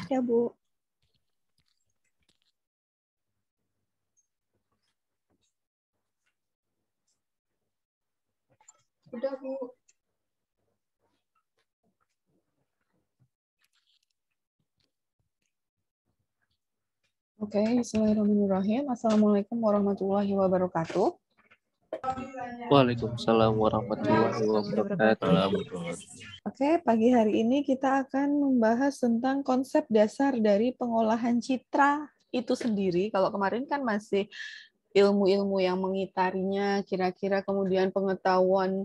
ya, Bu. Udah, Bu. Oke, bismillahirrahmanirrahim. Assalamualaikum warahmatullahi wabarakatuh. Waalaikumsalam warahmatullahi wabarakatuh. Oke, pagi hari ini kita akan membahas tentang konsep dasar dari pengolahan citra itu sendiri. Kalau kemarin kan masih ilmu-ilmu yang mengitarinya, kira-kira kemudian pengetahuan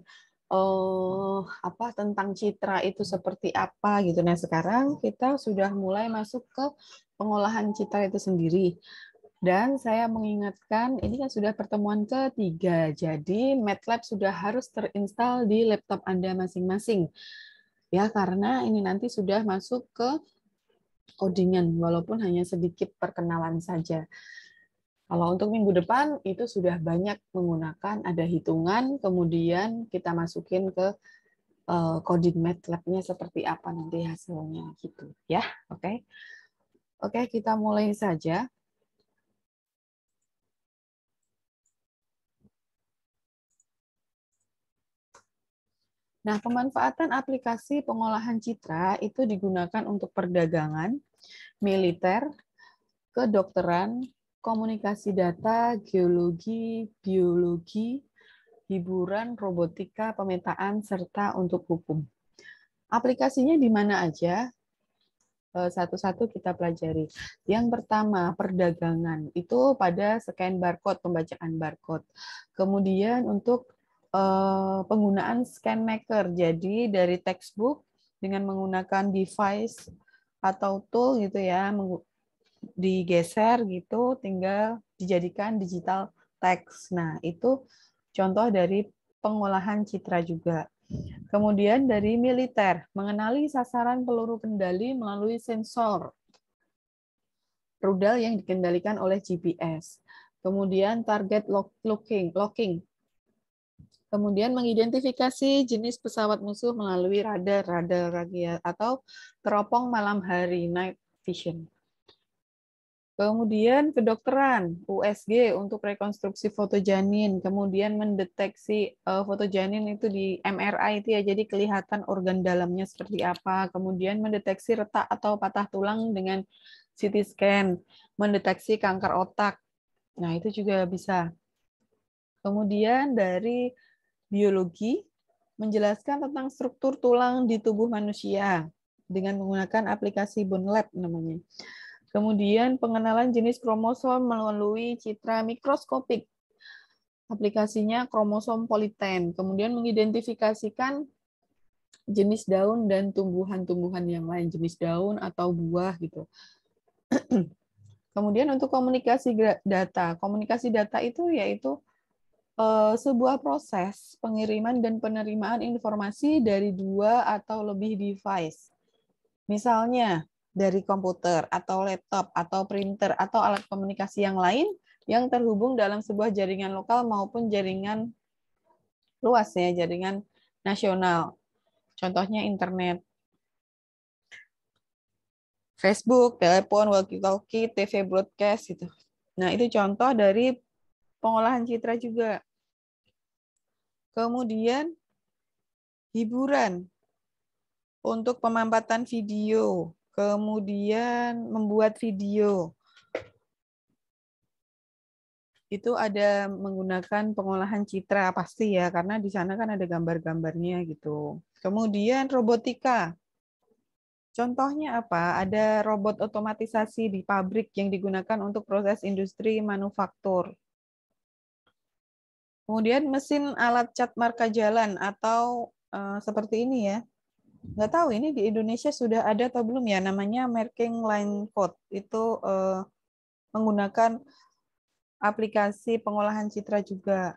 apa tentang citra itu seperti apa gitu. Nah, sekarang kita sudah mulai masuk ke pengolahan citra itu sendiri. Dan saya mengingatkan, ini kan sudah pertemuan ketiga, jadi MATLAB sudah harus terinstall di laptop Anda masing-masing. Ya, karena ini nanti sudah masuk ke codingan, walaupun hanya sedikit perkenalan saja. Kalau untuk minggu depan, itu sudah banyak menggunakan, ada hitungan, kemudian kita masukin ke coding MATLAB-nya seperti apa nanti hasilnya gitu ya. Oke. Oke, kita mulai saja. Nah, pemanfaatan aplikasi pengolahan citra itu digunakan untuk perdagangan, militer, kedokteran, komunikasi data, geologi, biologi, hiburan, robotika, pemetaan, serta untuk hukum. Aplikasinya di mana aja? Satu-satu kita pelajari. Yang pertama, perdagangan. Itu pada scan barcode, pembacaan barcode. Kemudian untuk penggunaan scan maker. Jadi dari textbook dengan menggunakan device atau tool gitu ya, digeser gitu, tinggal dijadikan digital text. Nah, itu contoh dari pengolahan citra juga. Kemudian dari militer, mengenali sasaran peluru kendali melalui sensor rudal yang dikendalikan oleh GPS. Kemudian target locking. Kemudian mengidentifikasi jenis pesawat musuh melalui radar atau teropong malam hari, night vision. Kemudian kedokteran, USG untuk rekonstruksi foto janin, kemudian mendeteksi foto janin itu di MRI itu ya, jadi kelihatan organ dalamnya seperti apa, kemudian mendeteksi retak atau patah tulang dengan CT scan, mendeteksi kanker otak. Nah, itu juga bisa. Kemudian dari biologi, menjelaskan tentang struktur tulang di tubuh manusia dengan menggunakan aplikasi BoneLab namanya. Kemudian pengenalan jenis kromosom melalui citra mikroskopik. Aplikasinya kromosom politen. Kemudian mengidentifikasikan jenis daun dan tumbuhan-tumbuhan yang lain, jenis daun atau buah gitu. Kemudian untuk komunikasi data. Komunikasi data itu yaitu sebuah proses pengiriman dan penerimaan informasi dari dua atau lebih device. Misalnya dari komputer atau laptop atau printer atau alat komunikasi yang lain yang terhubung dalam sebuah jaringan lokal maupun jaringan luas ya, jaringan nasional. Contohnya internet. Facebook, telepon, walkie-talkie, TV broadcast gitu. Nah, itu contoh dari pengolahan citra juga. Kemudian hiburan untuk pemampatan video, kemudian membuat video. Itu ada menggunakan pengolahan citra pasti ya, karena di sana kan ada gambar-gambarnya gitu. Kemudian robotika. Contohnya apa? Ada robot otomatisasi di pabrik yang digunakan untuk proses industri manufaktur. Kemudian mesin alat cat marka jalan atau seperti ini ya. Nggak tahu ini di Indonesia sudah ada atau belum ya, namanya marking line code. Itu menggunakan aplikasi pengolahan citra juga.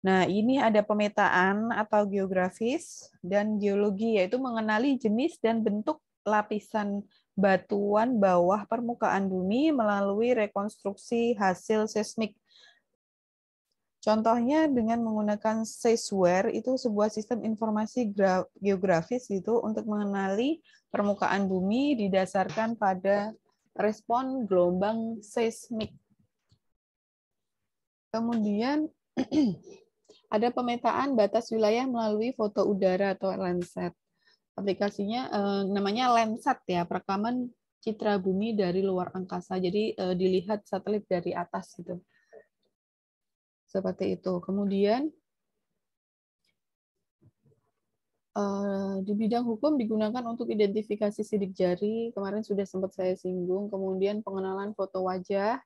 Nah, ini ada pemetaan atau geografis dan geologi, yaitu mengenali jenis dan bentuk lapisan batuan bawah permukaan bumi melalui rekonstruksi hasil seismik. Contohnya dengan menggunakan SEISWare, itu sebuah sistem informasi geografis gitu untuk mengenali permukaan bumi didasarkan pada respon gelombang seismik. Kemudian ada pemetaan batas wilayah melalui foto udara atau Landsat. Aplikasinya namanya Landsat ya, perekaman citra bumi dari luar angkasa. Jadi dilihat satelit dari atas gitu. Seperti itu. Kemudian di bidang hukum digunakan untuk identifikasi sidik jari. Kemarin sudah sempat saya singgung. Kemudian pengenalan foto wajah.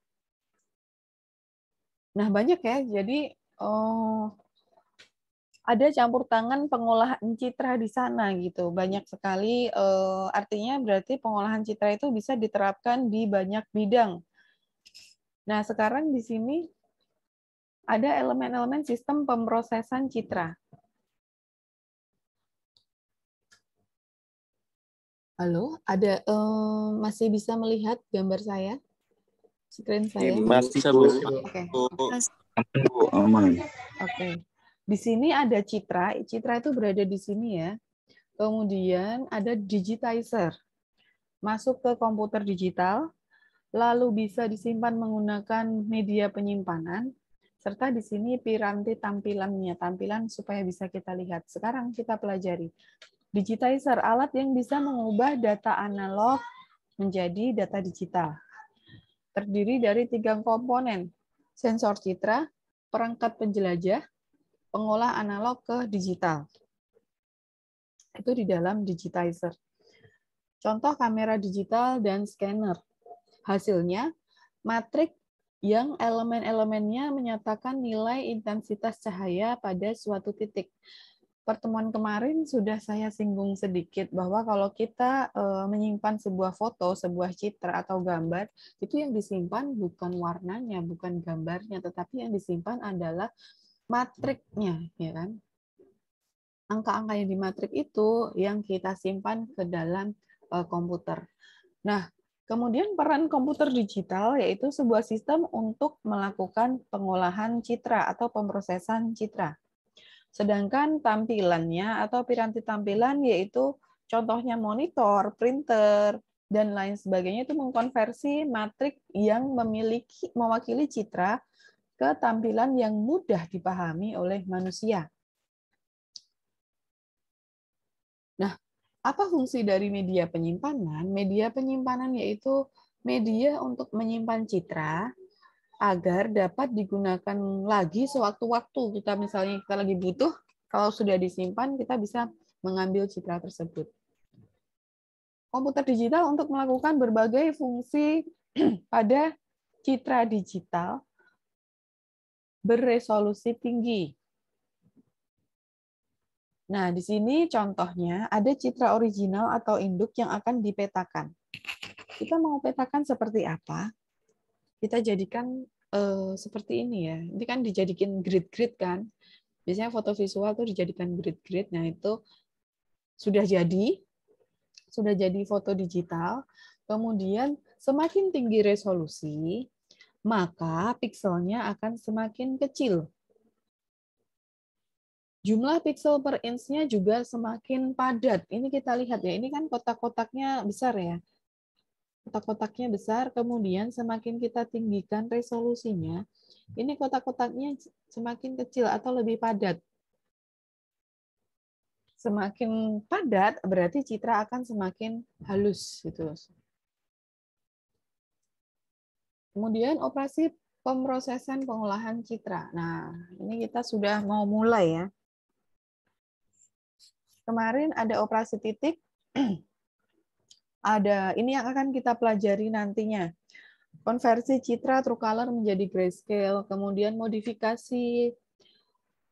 Nah, banyak ya. Jadi ada campur tangan pengolahan citra di sana gitu. Banyak sekali, artinya berarti pengolahan citra itu bisa diterapkan di banyak bidang. Nah, sekarang di sini ada elemen-elemen sistem pemrosesan citra. Halo, ada masih bisa melihat gambar saya? Screen saya? Masih, Bu. Oke. Aman. Oke. Di sini ada citra. Citra itu berada di sini ya. Kemudian ada digitizer. Masuk ke komputer digital, lalu bisa disimpan menggunakan media penyimpanan, serta di sini piranti tampilannya, tampilan supaya bisa kita lihat. Sekarang kita pelajari. Digitizer, alat yang bisa mengubah data analog menjadi data digital. Terdiri dari 3 komponen, sensor citra, perangkat penjelajah, pengolah analog ke digital. Itu di dalam digitizer. Contoh kamera digital dan scanner. Hasilnya, matrik yang elemen-elemennya menyatakan nilai intensitas cahaya pada suatu titik. Pertemuan kemarin sudah saya singgung sedikit bahwa kalau kita menyimpan sebuah foto, sebuah citra atau gambar, itu yang disimpan bukan warnanya, bukan gambarnya, tetapi yang disimpan adalah matriknya, ya kan? Angka-angka yang di matrik itu yang kita simpan ke dalam komputer. Nah, kemudian peran komputer digital yaitu sebuah sistem untuk melakukan pengolahan citra atau pemrosesan citra. Sedangkan tampilannya atau piranti tampilan yaitu contohnya monitor, printer, dan lain sebagainya itu mengkonversi matrik yang mewakili citra ke tampilan yang mudah dipahami oleh manusia. Nah, apa fungsi dari media penyimpanan? Media penyimpanan yaitu media untuk menyimpan citra agar dapat digunakan lagi sewaktu-waktu. Misalnya kita lagi butuh, kalau sudah disimpan, kita bisa mengambil citra tersebut. Komputer digital untuk melakukan berbagai fungsi pada citra digital berresolusi tinggi. Nah, di sini contohnya ada citra original atau induk yang akan dipetakan. Kita mau petakan seperti apa? Kita jadikan seperti ini ya. Ini kan dijadikan grid-grid kan. Biasanya foto visual tuh dijadikan grid-grid. Nah, itu sudah jadi foto digital. Kemudian semakin tinggi resolusi, maka pikselnya akan semakin kecil. Jumlah piksel per inch-nya juga semakin padat. Ini kita lihat ya, ini kan kotak-kotaknya besar ya. Kotak-kotaknya besar, kemudian semakin kita tinggikan resolusinya, ini kotak-kotaknya semakin kecil atau lebih padat. Semakin padat berarti citra akan semakin halus gitu. Kemudian operasi pemrosesan pengolahan citra. Nah, ini kita sudah mau mulai ya. Kemarin ada operasi titik. Ada ini yang akan kita pelajari nantinya. Konversi citra true color menjadi grayscale, kemudian modifikasi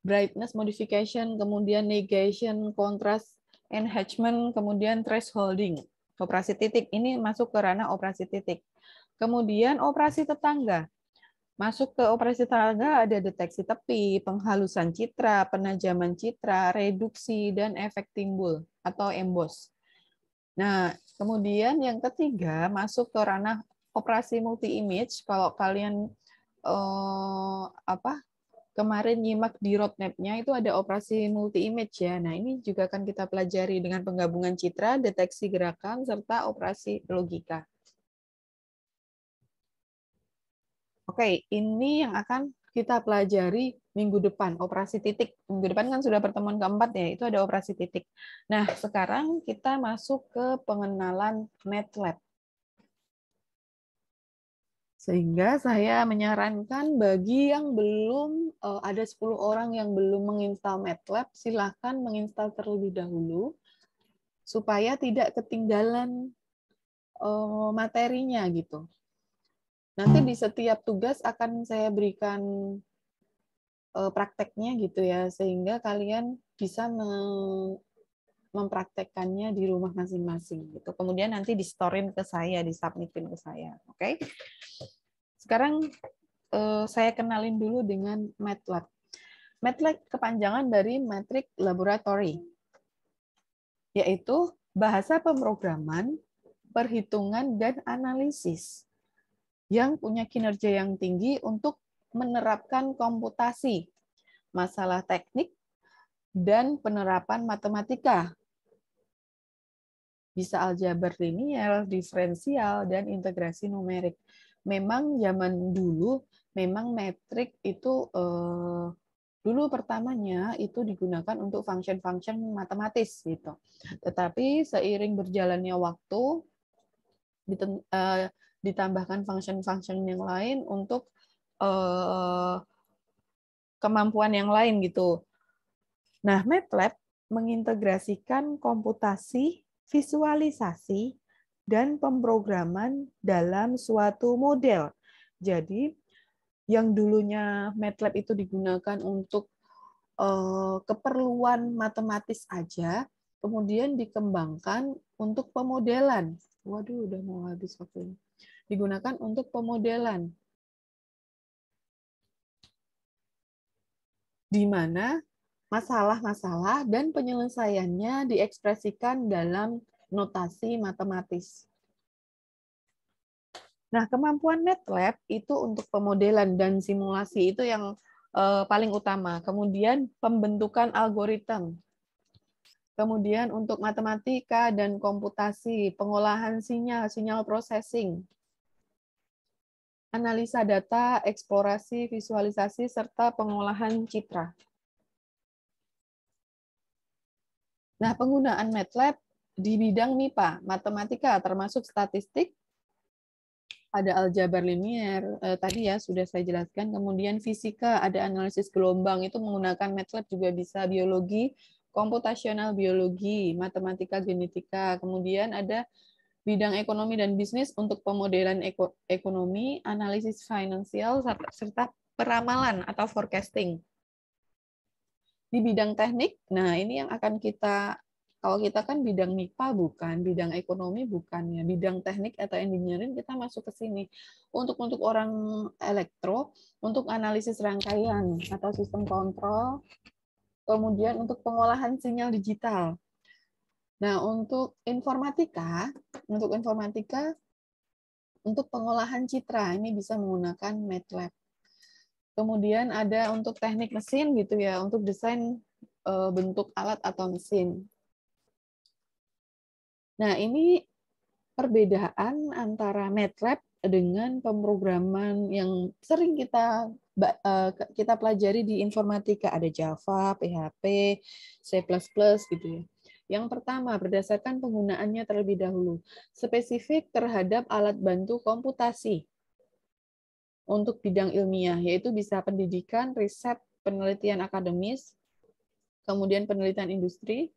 brightness modification, kemudian negation, contrast enhancement, kemudian thresholding. Operasi titik ini masuk ke ranah operasi titik. Kemudian operasi tetangga. Masuk ke operasi tetangga ada deteksi tepi, penghalusan citra, penajaman citra, reduksi, dan efek timbul atau emboss. Nah, kemudian yang ketiga masuk ke ranah operasi multi image. Kalau kalian kemarin nyimak di roadmap-nya itu ada operasi multi-image ya. Nah, ini juga akan kita pelajari dengan penggabungan citra, deteksi gerakan, serta operasi logika. Oke, ini yang akan kita pelajari minggu depan, operasi titik. Minggu depan kan sudah pertemuan keempat ya, itu ada operasi titik. Nah, sekarang kita masuk ke pengenalan MATLAB. Sehingga saya menyarankan bagi yang belum, ada 10 orang yang belum menginstal MATLAB, silahkan menginstal terlebih dahulu, supaya tidak ketinggalan materinya gitu. Nanti di setiap tugas akan saya berikan prakteknya gitu ya, sehingga kalian bisa mempraktekkannya di rumah masing-masing gitu. Kemudian nanti di-storein ke saya, disubmitin ke saya. Oke? Sekarang saya kenalin dulu dengan MATLAB. MATLAB kepanjangan dari Matrix Laboratory, yaitu bahasa pemrograman, perhitungan, dan analisis yang punya kinerja yang tinggi untuk menerapkan komputasi, masalah teknik, dan penerapan matematika. Bisa aljabar linear, diferensial, dan integrasi numerik. Memang zaman dulu, memang metrik itu dulu pertamanya itu digunakan untuk function-function matematis gitu. Tetapi seiring berjalannya waktu, ditambahkan function-function yang lain untuk kemampuan yang lain gitu. Nah, MATLAB mengintegrasikan komputasi, visualisasi, dan pemrograman dalam suatu model. Jadi, yang dulunya MATLAB itu digunakan untuk keperluan matematis aja, kemudian dikembangkan untuk pemodelan. Waduh, udah mau habis waktunya. Digunakan untuk pemodelan. Di mana masalah-masalah dan penyelesaiannya diekspresikan dalam notasi matematis. Nah, kemampuan MATLAB itu untuk pemodelan dan simulasi itu yang paling utama. Kemudian pembentukan algoritma. Kemudian untuk matematika dan komputasi, pengolahan sinyal, sinyal processing, analisa data, eksplorasi, visualisasi, serta pengolahan citra. Nah, penggunaan MATLAB di bidang MIPA, matematika termasuk statistik, ada aljabar linear, tadi ya sudah saya jelaskan, kemudian fisika, ada analisis gelombang, itu menggunakan MATLAB juga bisa, biologi, komputasional biologi, matematika, genetika, kemudian ada bidang ekonomi dan bisnis untuk pemodelan ekonomi, analisis finansial, serta peramalan atau forecasting. Di bidang teknik, nah ini yang akan kita, kalau kita kan bidang MIPA bukan, bidang ekonomi bukan ya, bidang teknik atau engineering kita masuk ke sini. Untuk orang elektro, untuk analisis rangkaian atau sistem kontrol, kemudian untuk pengolahan sinyal digital. Nah, untuk informatika, untuk pengolahan citra, ini bisa menggunakan MATLAB. Kemudian ada untuk teknik mesin gitu ya, untuk desain bentuk alat atau mesin. Nah, ini perbedaan antara MATLAB dengan pemrograman yang sering kita pelajari di informatika, ada Java, PHP, C++ gitu ya. Yang pertama, berdasarkan penggunaannya terlebih dahulu, spesifik terhadap alat bantu komputasi untuk bidang ilmiah, yaitu bisa pendidikan, riset, penelitian akademis, kemudian penelitian industri.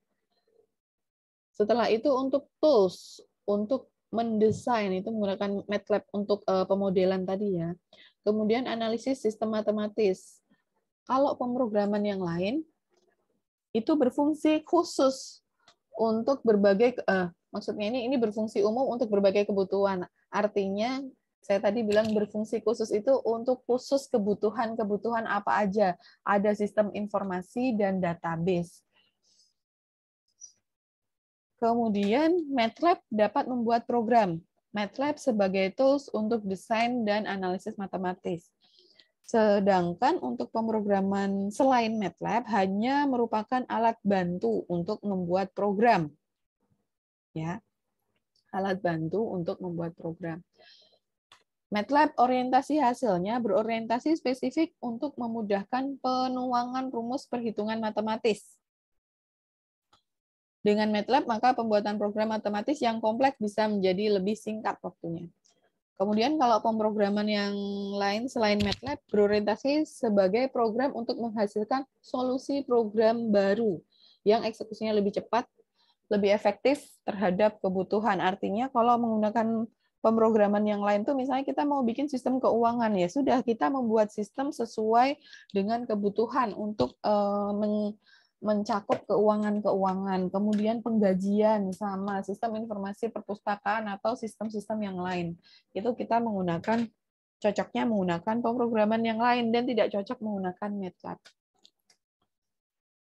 Setelah itu untuk tools, untuk mendesain, itu menggunakan MATLAB untuk pemodelan tadi ya. Kemudian analisis sistem matematis. Kalau pemrograman yang lain, itu berfungsi khusus untuk berbagai, maksudnya ini berfungsi umum untuk berbagai kebutuhan. Artinya, saya tadi bilang berfungsi khusus itu untuk khusus kebutuhan apa aja. Ada sistem informasi dan database. Kemudian MATLAB dapat membuat program. MATLAB sebagai tools untuk desain dan analisis matematis. Sedangkan untuk pemrograman selain MATLAB hanya merupakan alat bantu untuk membuat program. Ya, alat bantu untuk membuat program. MATLAB orientasi hasilnya berorientasi spesifik untuk memudahkan penuangan rumus perhitungan matematis. Dengan MATLAB, maka pembuatan program matematis yang kompleks bisa menjadi lebih singkat waktunya. Kemudian kalau pemrograman yang lain selain MATLAB berorientasi sebagai program untuk menghasilkan solusi program baru yang eksekusinya lebih cepat, lebih efektif terhadap kebutuhan. Artinya kalau menggunakan pemrograman yang lain tuh misalnya kita mau bikin sistem keuangan, ya sudah kita membuat sistem sesuai dengan kebutuhan untuk mencakup keuangan-keuangan, kemudian penggajian sama sistem informasi perpustakaan atau sistem-sistem yang lain. Itu kita cocoknya menggunakan pemrograman yang lain dan tidak cocok menggunakan MATLAB.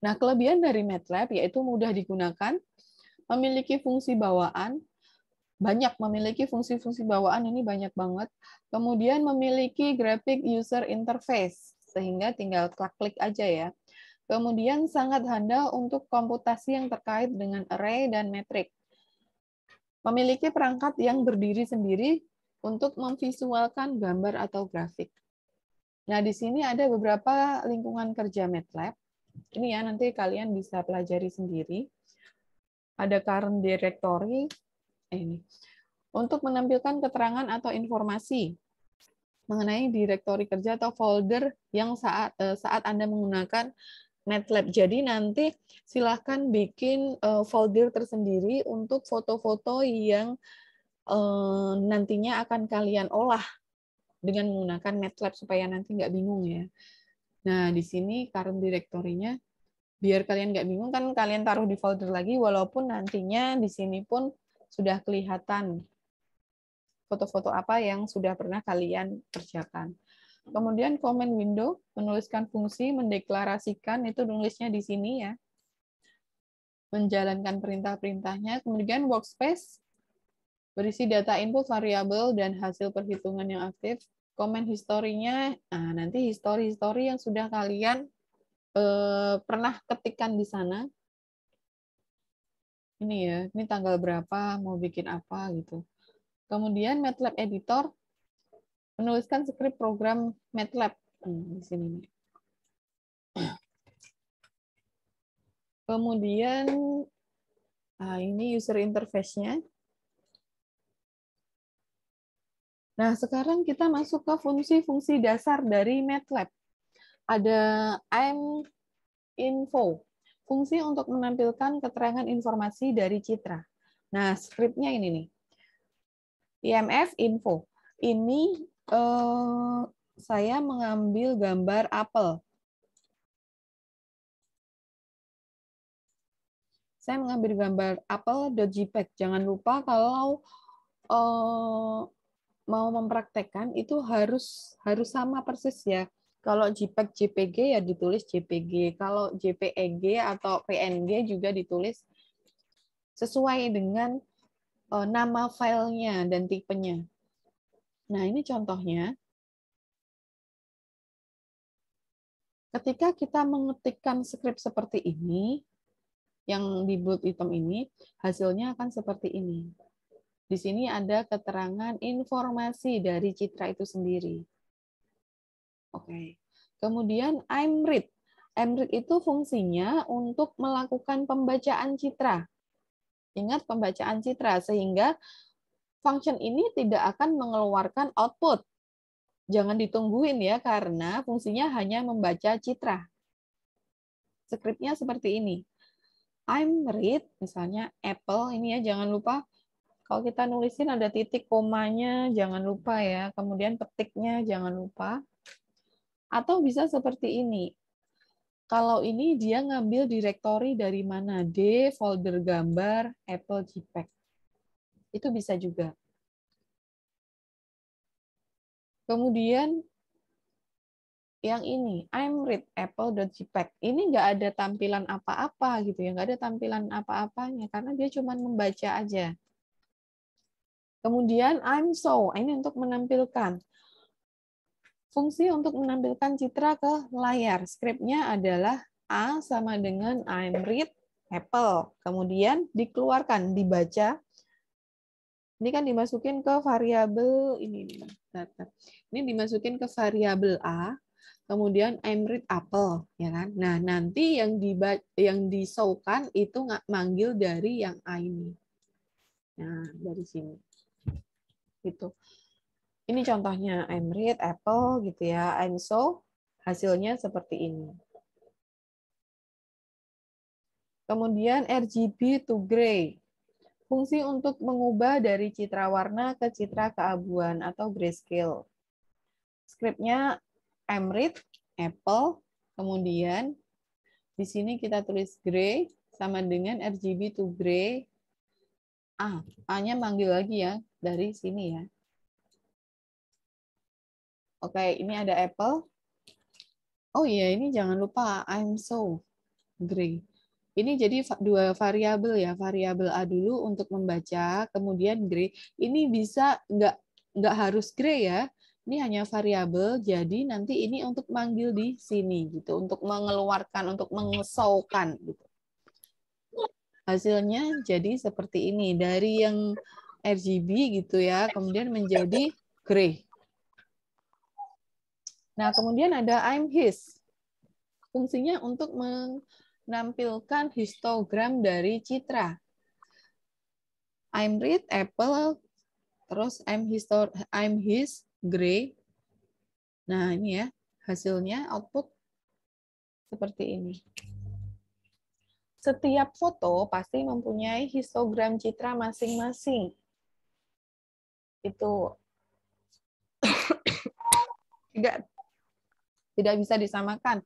Nah, kelebihan dari MATLAB yaitu mudah digunakan, memiliki fungsi bawaan, banyak memiliki fungsi-fungsi bawaan, ini banyak banget. Kemudian memiliki graphic user interface, sehingga tinggal klik aja ya. Kemudian sangat handal untuk komputasi yang terkait dengan array dan metrik. Memiliki perangkat yang berdiri sendiri untuk memvisualkan gambar atau grafik. Nah, di sini ada beberapa lingkungan kerja MATLAB. Ini ya, nanti kalian bisa pelajari sendiri. Ada current directory, ini. Untuk menampilkan keterangan atau informasi mengenai direktori kerja atau folder yang saat Anda menggunakan MATLAB. Jadi nanti silahkan bikin folder tersendiri untuk foto-foto yang nantinya akan kalian olah dengan menggunakan MATLAB supaya nanti nggak bingung ya. Nah, di sini current directory-nya, biar kalian nggak bingung kan kalian taruh di folder lagi, walaupun nantinya di sini pun sudah kelihatan foto-foto apa yang sudah pernah kalian kerjakan. Kemudian command window, menuliskan fungsi, mendeklarasikan, itu nulisnya di sini ya. Menjalankan perintah-perintahnya. Kemudian workspace, berisi data input, variabel, dan hasil perhitungan yang aktif. Command history-nya, nah nanti history yang sudah kalian pernah ketikkan di sana. Ini ya, ini tanggal berapa, mau bikin apa gitu. Kemudian MATLAB editor, menuliskan skrip program MATLAB. Di sini. Kemudian ini user interface-nya. Nah, sekarang kita masuk ke fungsi-fungsi dasar dari MATLAB. Ada IMInfo, fungsi untuk menampilkan keterangan informasi dari citra. Nah, skripnya ini nih. IMF-info. Ini saya mengambil gambar apel. Saya mengambil gambar apel.jpg. Jangan lupa kalau mau mempraktekkan itu harus sama persis ya. Kalau JPEG, JPG ya ditulis JPG. Kalau JPEG atau PNG juga ditulis sesuai dengan nama filenya dan tipenya. Nah, ini contohnya. Ketika kita mengetikkan skrip seperti ini, yang di bold item ini, hasilnya akan seperti ini. Di sini ada keterangan informasi dari citra itu sendiri. Oke. Kemudian IMRead. IMRead itu fungsinya untuk melakukan pembacaan citra. Ingat pembacaan citra, sehingga function ini tidak akan mengeluarkan output. Jangan ditungguin ya, karena fungsinya hanya membaca citra. Skripnya seperti ini. IMRead, misalnya Apple, ini ya jangan lupa. Kalau kita nulisin ada titik komanya, jangan lupa ya. Kemudian petiknya jangan lupa. Atau bisa seperti ini. Kalau ini dia ngambil direktori dari mana? D, folder gambar, Apple JPEG. Itu bisa juga. Kemudian yang ini, IMRead apple.jpg. Ini nggak ada tampilan apa-apa gitu ya, nggak ada tampilan apa-apanya karena dia cuma membaca aja. Kemudian IMShow, ini untuk menampilkan. Fungsi untuk menampilkan citra ke layar. Skripnya adalah A sama dengan I'm read apple. Kemudian dikeluarkan, dibaca. Ini kan dimasukin ke variabel ini. Ini dimasukin ke variabel A. Kemudian I'm read apple, ya kan? Nah, nanti yang disaukan itu manggil dari yang A ini. Nah, dari sini. Gitu. Ini contohnya I'm read apple gitu ya. And so hasilnya seperti ini. Kemudian RGB to gray. Fungsi untuk mengubah dari citra warna ke citra keabuan atau grayscale. Skripnya I'm read apple, kemudian di sini kita tulis gray sama dengan RGB to gray. A-nya manggil lagi ya dari sini ya. Oke, ini ada apple. Oh iya, ini jangan lupa I'm so gray. Ini jadi dua variabel ya, variabel A dulu untuk membaca, kemudian gray. Ini bisa nggak harus gray ya. Ini hanya variabel, jadi nanti ini untuk manggil di sini gitu, untuk mengeluarkan, untuk mengesaukan gitu. Hasilnya jadi seperti ini, dari yang RGB gitu ya, kemudian menjadi gray. Nah, kemudian ada I'm his. Fungsinya untuk menampilkan histogram dari citra. I'm read apple, terus I'm his gray. Nah, ini ya hasilnya output seperti ini. Setiap foto pasti mempunyai histogram citra masing-masing. Itu tidak bisa disamakan.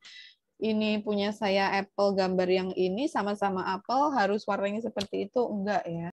Ini punya saya apple gambar yang ini sama-sama apel harus warnanya seperti itu, enggak ya.